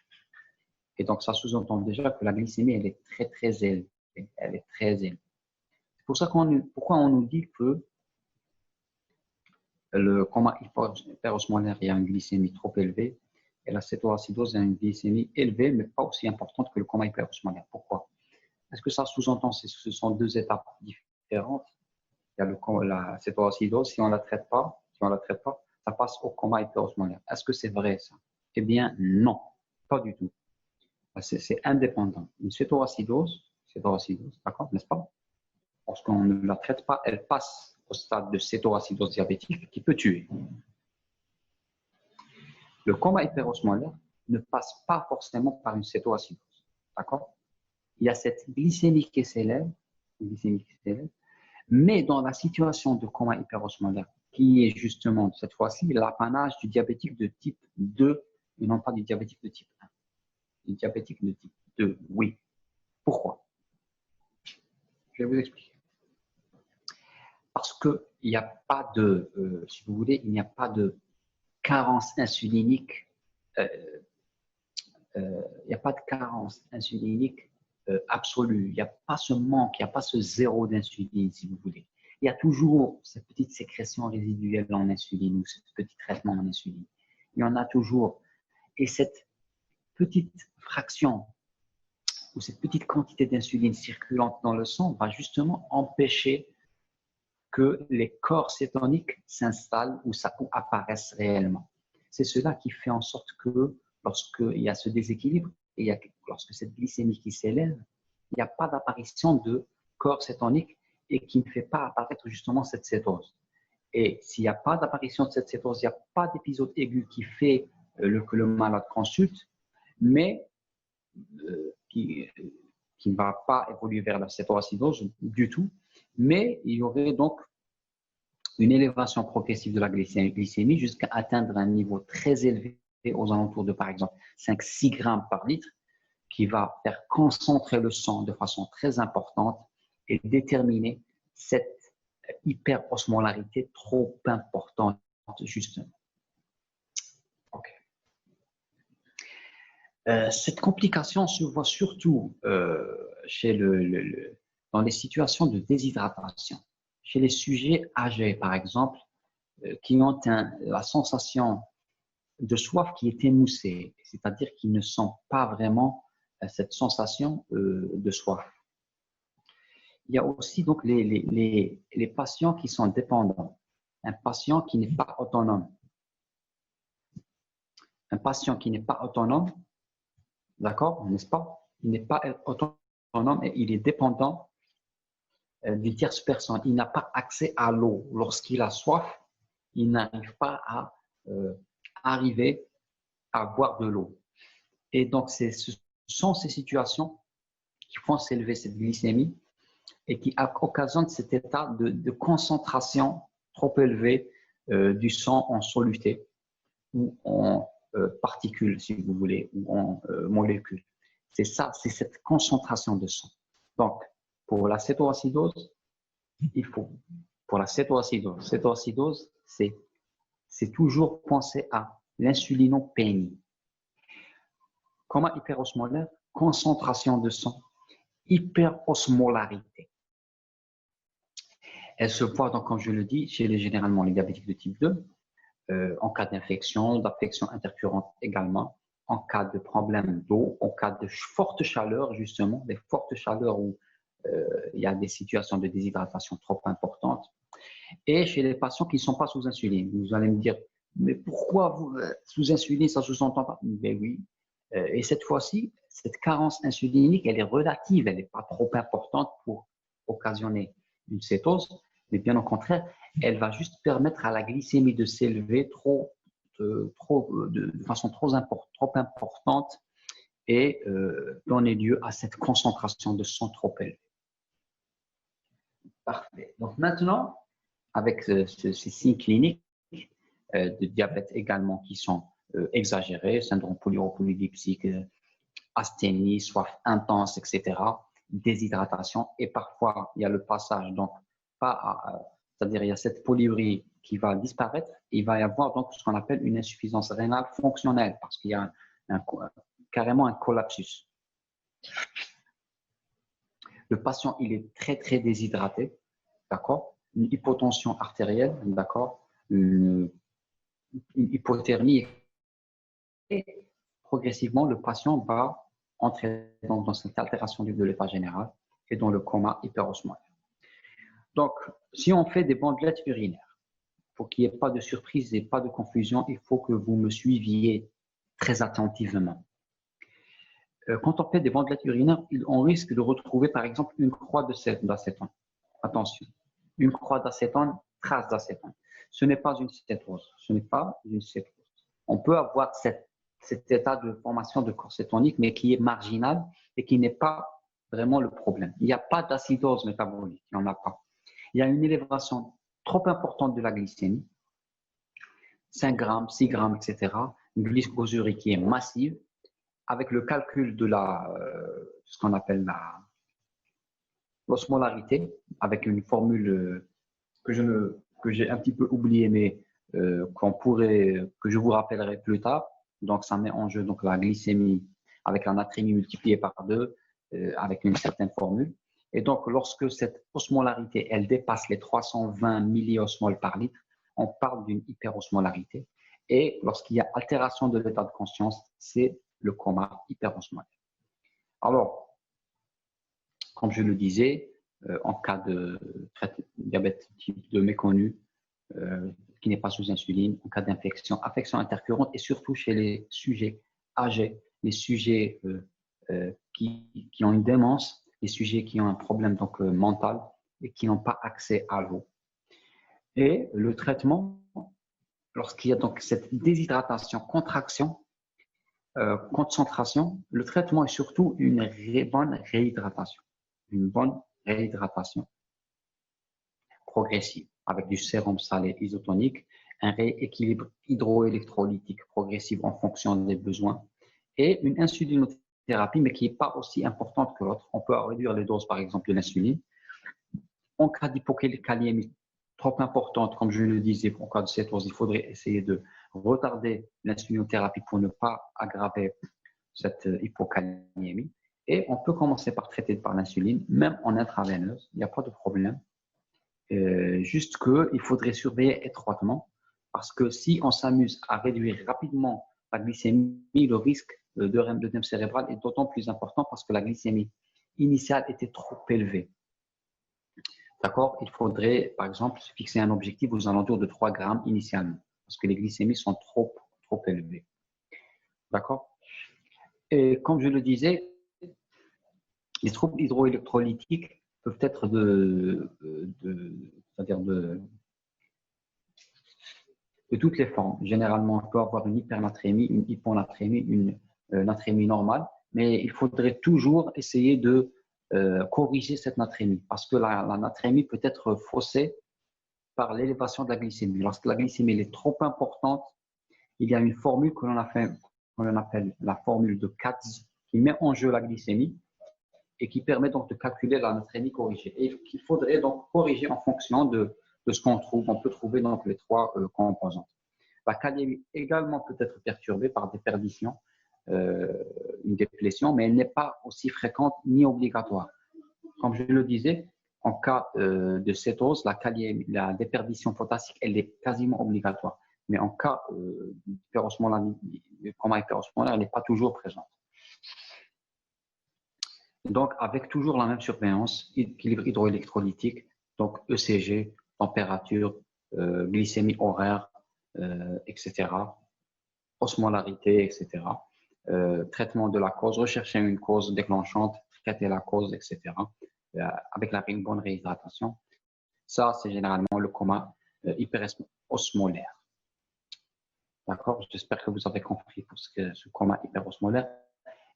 Et donc, ça sous-entend déjà que la glycémie, elle est très, très élevée. Elle est très élevée. C'est pour ça pourquoi on nous dit que le coma hyperosmolaire, il y a une glycémie trop élevée et la cétoacidose a une glycémie élevée, mais pas aussi importante que le coma hyperosmolaire. Pourquoi? Est-ce que ça sous-entend que ce sont deux étapes différentes? Il y a la cétoacidose, si on ne la traite pas, ça passe au coma hyperosmolaire. Est-ce que c'est vrai ça? Eh bien, non, pas du tout. C'est indépendant. Une cétoacidose, d'accord, n'est-ce pas? Lorsqu'on ne la traite pas, elle passe au stade de cétoacidose diabétique qui peut tuer. Le coma hyperosmolaire ne passe pas forcément par une cétoacidose, d'accord? Il y a cette glycémie qui s'élève, mais dans la situation de coma hyperosmolaire, qui est justement cette fois-ci l'apanage du diabétique de type 2 et non pas du diabétique de type 1. Du diabétique de type 2, oui. Pourquoi? Je vais vous expliquer. Parce qu'il n'y a pas de, si vous voulez, il n'y a pas de carence insulinique, il n'y a pas de carence insulinique absolue. Il n'y a pas ce manque, il n'y a pas ce zéro d'insuline, si vous voulez. Il y a toujours cette petite sécrétion résiduelle en insuline ou ce petit traitement en insuline. Il y en a toujours. Et cette petite fraction ou cette petite quantité d'insuline circulante dans le sang va justement empêcher que les corps cétoniques s'installent ou apparaissent réellement. C'est cela qui fait en sorte que lorsqu'il y a ce déséquilibre et lorsque cette glycémie qui s'élève, il n'y a pas d'apparition de corps cétonique et qui ne fait pas apparaître justement cette cétose. Et s'il n'y a pas d'apparition de cette cétose, il n'y a pas d'épisode aigu qui fait que le malade consulte, mais qui ne va pas évoluer vers la cétoacidose du tout, mais il y aurait donc une élévation progressive de la glycémie jusqu'à atteindre un niveau très élevé aux alentours de, par exemple, 5-6 grammes par litre, qui va faire concentrer le sang de façon très importante et déterminer cette hyperosmolarité trop importante, justement. Okay. Cette complication se voit surtout dans les situations de déshydratation. Chez les sujets âgés, par exemple, qui ont la sensation de soif qui est émoussée, c'est-à-dire qu'ils ne sentent pas vraiment cette sensation de soif. Il y a aussi donc les patients qui sont dépendants. Un patient qui n'est pas autonome. Un patient qui n'est pas autonome, d'accord, n'est-ce pas? Il n'est pas autonome et il est dépendant d'une tierce personne. Il n'a pas accès à l'eau. Lorsqu'il a soif, il n'arrive pas à arriver à boire de l'eau. Et donc, ce sont ces situations qui font s'élever cette glycémie et qui occasionnent cet état de concentration trop élevé du sang en soluté ou particules, si vous voulez, ou en molécules. C'est ça, c'est cette concentration de sang. Donc, pour la cétoacidose, pour la cétoacidose, c'est toujours penser à l'insulinopénie. Coma hyperosmolaire, concentration de sang, hyperosmolarité. Elle se voit, donc, comme je le dis, généralement les diabétiques de type 2, en cas d'infection, d'affection intercurrente également, en cas de problème d'eau, en cas de forte chaleur, justement, des fortes chaleurs où il y a des situations de déshydratation trop importantes, et chez les patients qui ne sont pas sous insuline. Vous allez me dire, mais pourquoi vous, sous insuline, ça ne sous-entend pas? Ben oui. Et cette fois-ci, cette carence insulinique, elle est relative, elle n'est pas trop importante pour occasionner une cétose, mais bien au contraire, elle va juste permettre à la glycémie de s'élever de façon trop importante et donner lieu à cette concentration de sang trop élevée. Parfait. Donc maintenant, avec ces signes cliniques de diabète également qui sont exagérés, syndrome polyuropolydipsique, asthénie, soif intense, etc., déshydratation, et parfois il y a le passage, donc c'est-à-dire il y a cette polyurie qui va disparaître, il va y avoir donc ce qu'on appelle une insuffisance rénale fonctionnelle parce qu'il y a carrément un collapsus. Le patient, il est très, très déshydraté, d'accord? Une hypotension artérielle, d'accord? Une hypothermie. Et progressivement, le patient va entrer dans cette altération de l'état général et dans le coma hyperosmolaire. Donc, si on fait des bandelettes urinaires, pour qu'il n'y ait pas de surprise et pas de confusion, il faut que vous me suiviez très attentivement. Quand on fait des bandelettes urinaires, on risque de retrouver par exemple une croix d'acétone. Attention, une croix d'acétone, trace d'acétone. Ce n'est pas une cétose. Ce n'est pas une cétose. On peut avoir cet état de formation de corps cétonique, mais qui est marginal et qui n'est pas vraiment le problème. Il n'y a pas d'acidose métabolique, il n'y en a pas. Il y a une élévation trop importante de la glycémie, 5 grammes, 6 grammes, etc. Une glycosurie qui est massive, avec le calcul de ce qu'on appelle l'osmolarité, avec une formule que j'ai un petit peu oubliée, mais que je vous rappellerai plus tard. Donc, ça met en jeu donc, la glycémie avec la natrémie multipliée par 2, avec une certaine formule. Et donc, lorsque cette osmolarité, elle dépasse les 320 milliosmoles par litre, on parle d'une hyperosmolarité. Et lorsqu'il y a altération de l'état de conscience, c'est le coma hyperosmolaire. Alors, comme je le disais, en cas de diabète type 2 méconnu, qui n'est pas sous insuline, en cas d'infection, affection intercurrente et surtout chez les sujets âgés, les sujets qui ont une démence, les sujets qui ont un problème donc, mental et qui n'ont pas accès à l'eau. Et le traitement, lorsqu'il y a donc cette déshydratation, contraction, concentration, le traitement est surtout une bonne réhydratation. Une bonne réhydratation progressive avec du sérum salé isotonique, un rééquilibre hydroélectrolytique progressif en fonction des besoins et une insulinothérapie, mais qui n'est pas aussi importante que l'autre. On peut réduire les doses, par exemple, de l'insuline. En cas d'hypokaliémie trop importante, comme je le disais, en cas de cétose, il faudrait essayer de retarder l'insulinothérapie pour ne pas aggraver cette hypokaliémie. Et on peut commencer par traiter par l'insuline, même en intraveineuse, il n'y a pas de problème. Juste qu'il faudrait surveiller étroitement, parce que si on s'amuse à réduire rapidement la glycémie, le risque d'œdème cérébral est d'autant plus important parce que la glycémie initiale était trop élevée. D'accord? Il faudrait, par exemple, se fixer un objectif aux alentours de 3 grammes initialement, parce que les glycémies sont trop élevées. D'accord? Et comme je le disais, les troubles hydroélectrolytiques peuvent être c'est-à-dire de toutes les formes. Généralement, on peut avoir une hypernatrémie, une hyponatrémie, une natrémie normale, mais il faudrait toujours essayer de corriger cette natrémie parce que la natrémie peut être faussée par l'élévation de la glycémie. Lorsque la glycémie est trop importante, il y a une formule que l'on appelle la formule de Katz qui met en jeu la glycémie et qui permet donc de calculer la natrémie corrigée. Et qu'il faudrait donc corriger en fonction de ce qu'on trouve. On peut trouver donc les trois composantes. La kaliémie également peut être perturbée par des perditions, une déplétion, mais elle n'est pas aussi fréquente ni obligatoire. Comme je le disais, en cas de cétose, la déperdition potassique, elle est quasiment obligatoire. Mais en cas de coma hyperosmolaire, elle n'est pas toujours présente. Donc, avec toujours la même surveillance, équilibre hydroélectrolytique, donc ECG, température, glycémie horaire, etc., osmolarité, etc., traitement de la cause, rechercher une cause déclenchante, traiter la cause, etc., avec une bonne réhydratation. Ça, c'est généralement le coma hyperosmolaire. D'accord? J'espère que vous avez compris pour ce coma hyperosmolaire.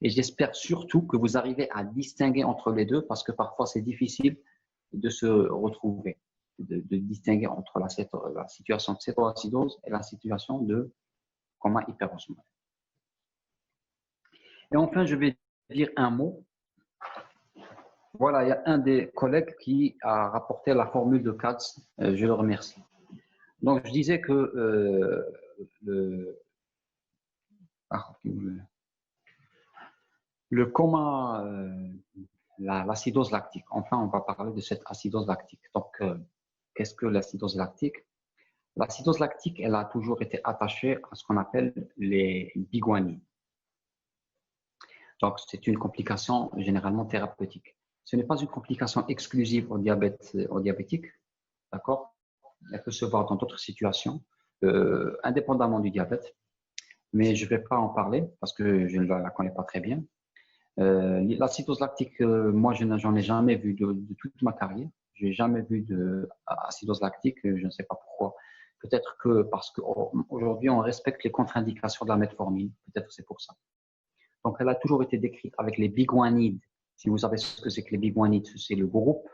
Et j'espère surtout que vous arrivez à distinguer entre les deux parce que parfois, c'est difficile de se retrouver, de distinguer entre la situation de cétoacidose et la situation de coma hyperosmolaire. Et enfin, je vais dire un mot. Voilà, il y a un des collègues qui a rapporté la formule de Katz. Je le remercie. Donc, je disais que le coma, l'acidose lactique. Enfin, on va parler de cette acidose lactique. Donc, qu'est-ce que l'acidose lactique? L'acidose lactique, elle a toujours été attachée à ce qu'on appelle les biguanides. Donc, c'est une complication généralement thérapeutique. Ce n'est pas une complication exclusive au diabétique, d'accord? Elle peut se voir dans d'autres situations, indépendamment du diabète, mais je ne vais pas en parler parce que je ne la connais pas très bien. L'acidose lactique, moi, je n'en ai jamais vu de toute ma carrière. Je n'ai jamais vu d'acidose lactique, je ne sais pas pourquoi. Peut-être que parce qu'aujourd'hui, on respecte les contre-indications de la metformine. Peut-être c'est pour ça. Donc, elle a toujours été décrite avec les biguanides. Si vous savez ce que c'est que les biguanides, c'est le groupe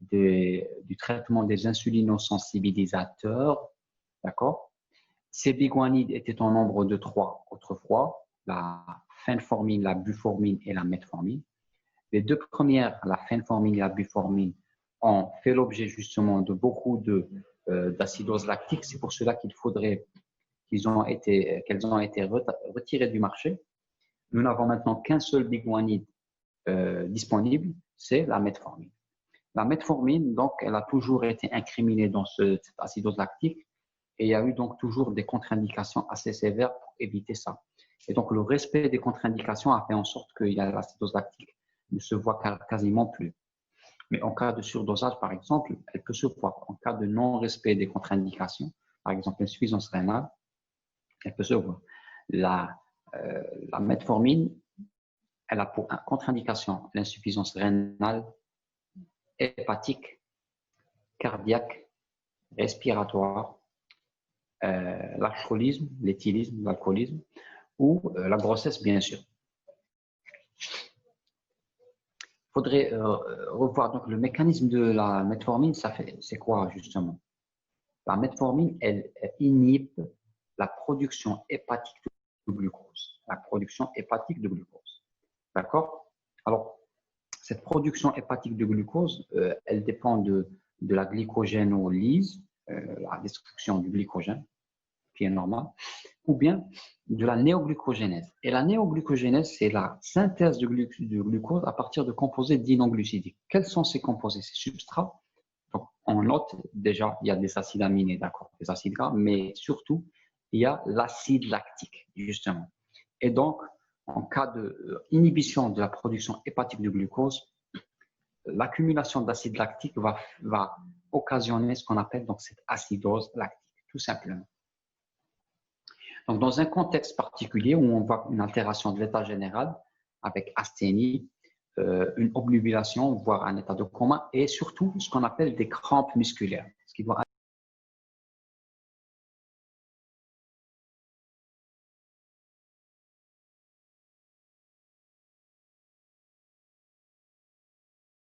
du traitement des insulinosensibilisateurs. D'accord? Ces biguanides étaient en nombre de 3 autrefois, la phenformine, la buformine et la metformine. Les deux premières, la phenformine et la buformine, ont fait l'objet justement de beaucoup d'acidose lactique. C'est pour cela qu'il faudrait qu'elles ont été retirées du marché. Nous n'avons maintenant qu'un seul biguanide disponible, c'est la metformine. La metformine, donc, elle a toujours été incriminée dans cette acidose lactique et il y a eu donc toujours des contre-indications assez sévères pour éviter ça. Et donc, le respect des contre-indications a fait en sorte que l'acidose lactique ne se voit quasiment plus. Mais en cas de surdosage, par exemple, elle peut se voir. En cas de non-respect des contre-indications, par exemple l'insuffisance rénale, elle peut se voir. La metformine, elle a pour contre-indication l'insuffisance rénale, hépatique, cardiaque, respiratoire, l'alcoolisme, l'éthylisme, l'alcoolisme ou la grossesse, bien sûr. Il faudrait revoir donc le mécanisme de la metformine, c'est quoi justement? La metformine, elle inhibe la production hépatique de glucose. La production hépatique de glucose. D'accord? Alors, cette production hépatique de glucose, elle dépend de la glycogénolyse, la destruction du glycogène, qui est normal, ou bien de la néoglucogénèse. Et la néoglucogénèse, c'est la synthèse de glucose à partir de composés dits non glucidiques. Quels sont ces composés, ces substrats? Donc, on note déjà, il y a des acides aminés, d'accord, des acides gras, mais surtout, il y a l'acide lactique, justement. Et donc, en cas d'inhibition de la production hépatique de glucose, l'accumulation d'acide lactique va occasionner ce qu'on appelle donc cette acidose lactique, tout simplement. Donc, dans un contexte particulier où on voit une altération de l'état général avec asthénie, une obnubilation, voire un état de coma et surtout ce qu'on appelle des crampes musculaires, ce qui doit